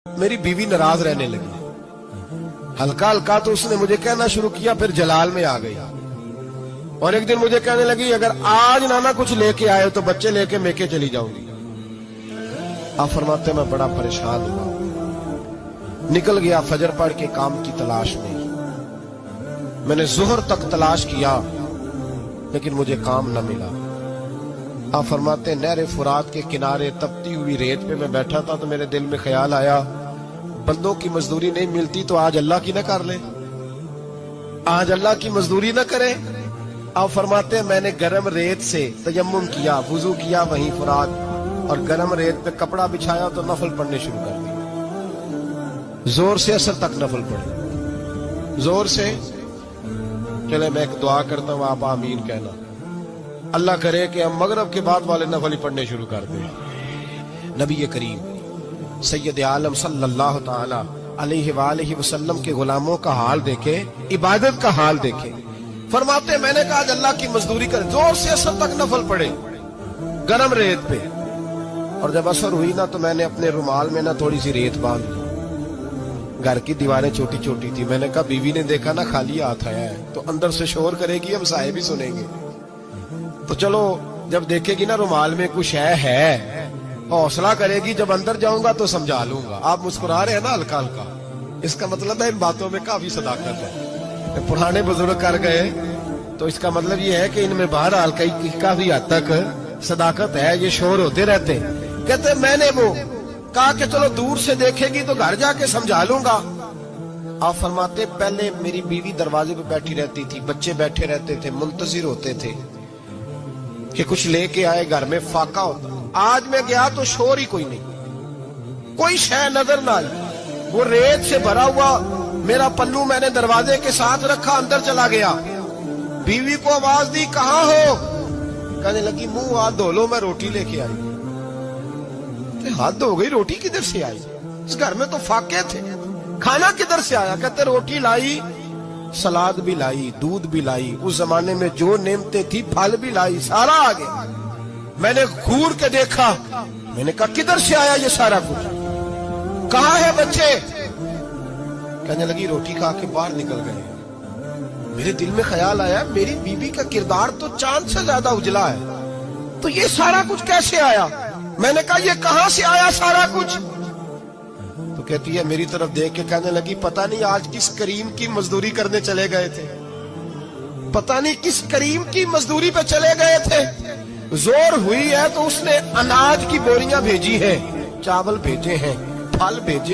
मेरी बीवी नाराज रहने लगी। हल्का हल्का तो उसने मुझे कहना शुरू किया, फिर जलाल में आ गई और एक दिन मुझे कहने लगी, अगर आज नाना कुछ लेके आए तो बच्चे लेके मेके चली जाऊंगी। आप फरमाते मैं बड़ा परेशान हुआ, निकल गया फजर पढ़ के काम की तलाश में। मैंने जुहर तक तलाश किया लेकिन मुझे काम न मिला। आप फरमाते नहरे फुरात के किनारे तपती हुई रेत पे मैं बैठा था तो मेरे दिल में ख्याल आया, बंदों की मजदूरी नहीं मिलती तो आज अल्लाह की न कर ले, आज अल्लाह की मजदूरी न करे। आप फरमाते मैंने गर्म रेत से तयम्मुम किया, वुजू किया वहीं फुरात, और गर्म रेत पे कपड़ा बिछाया तो नफल पढ़ने शुरू कर दिए। जोर से असर तक नफल पढ़े, जोर से। चले मैं एक दुआ करता हूं, आप आमीन कहना। अल्लाह करे कि हम मगरब के बाद वाले नफल ही पढ़ने शुरू कर दें। नबी करीम सैयद आलम सल्लल्लाहु ताला अलैहि वसल्लम के गुलामों का हाल देखे, इबादत का हाल देखे। फरमाते मैंने कहा आज अल्लाह की मजदूरी करे, जोर से असर तक नफल पढ़े गरम रेत पे। और जब असर हुई ना तो मैंने अपने रुमाल में ना थोड़ी सी रेत बांध दी। घर की दीवारें छोटी छोटी थी। मैंने कहा बीवी ने देखा ना खाली हाथ आया है तो अंदर से शोर करेगी, हम साहिब भी सुनेंगे, तो चलो जब देखेगी ना रुमाल में कुछ है हौसला करेगी, जब अंदर जाऊंगा तो समझा लूंगा। आप मुस्कुरा रहे हैं ना हल्का हल्का, इसका मतलब है इन बातों में काफी सदाकत है। पुराने बुजुर्ग कर गए तो इसका मतलब ये है कि इनमें बहरहाल काफी हद तक सदाकत है। ये शोर होते रहते। कहते मैंने वो कहा कि चलो दूर से देखेगी तो घर जाके समझा लूंगा। आप फरमाते पहले मेरी बीवी दरवाजे पे बैठी रहती थी, बच्चे बैठे रहते थे, मुंतजिर होते थे कि कुछ लेके आए, घर में फाका होता। आज मैं गया तो शोर ही कोई नहीं, कोई शय नजर ना आई। वो रेत से भरा हुआ मेरा पल्लू मैंने दरवाजे के साथ रखा, अंदर चला गया। बीवी को आवाज दी, कहाँ हो? कहने लगी मुंह हाथ धो लो, मैं रोटी लेके आई। हाथ धो गई, रोटी किधर से आई? इस घर में तो फाके थे, खाना किधर से आया? कहते रोटी लाई, सलाद भी लाई, दूध भी लाई, उस जमाने में जो नेमतें थी फल भी लाई, सारा आ गया। मैंने घूर के देखा, मैंने कहा किधर से आया ये सारा कुछ? कहाँ है बच्चे? कहने लगी रोटी खा के बाहर निकल गए। मेरे दिल में ख्याल आया मेरी बीवी का किरदार तो चांद से ज्यादा उजला है, तो ये सारा कुछ कैसे आया? मैंने कहा ये कहां से आया सारा कुछ? तो कहती है मेरी तरफ देख के कहने लगी पता नहीं आज किस करीम की मजदूरी करने चले गए थे, पता नहीं किस करीम की मजदूरी पे चले गए थे। जोर हुई है तो उसने अनाज की बोरियां भेजी है, चावल भेजे हैं, फल भेजे।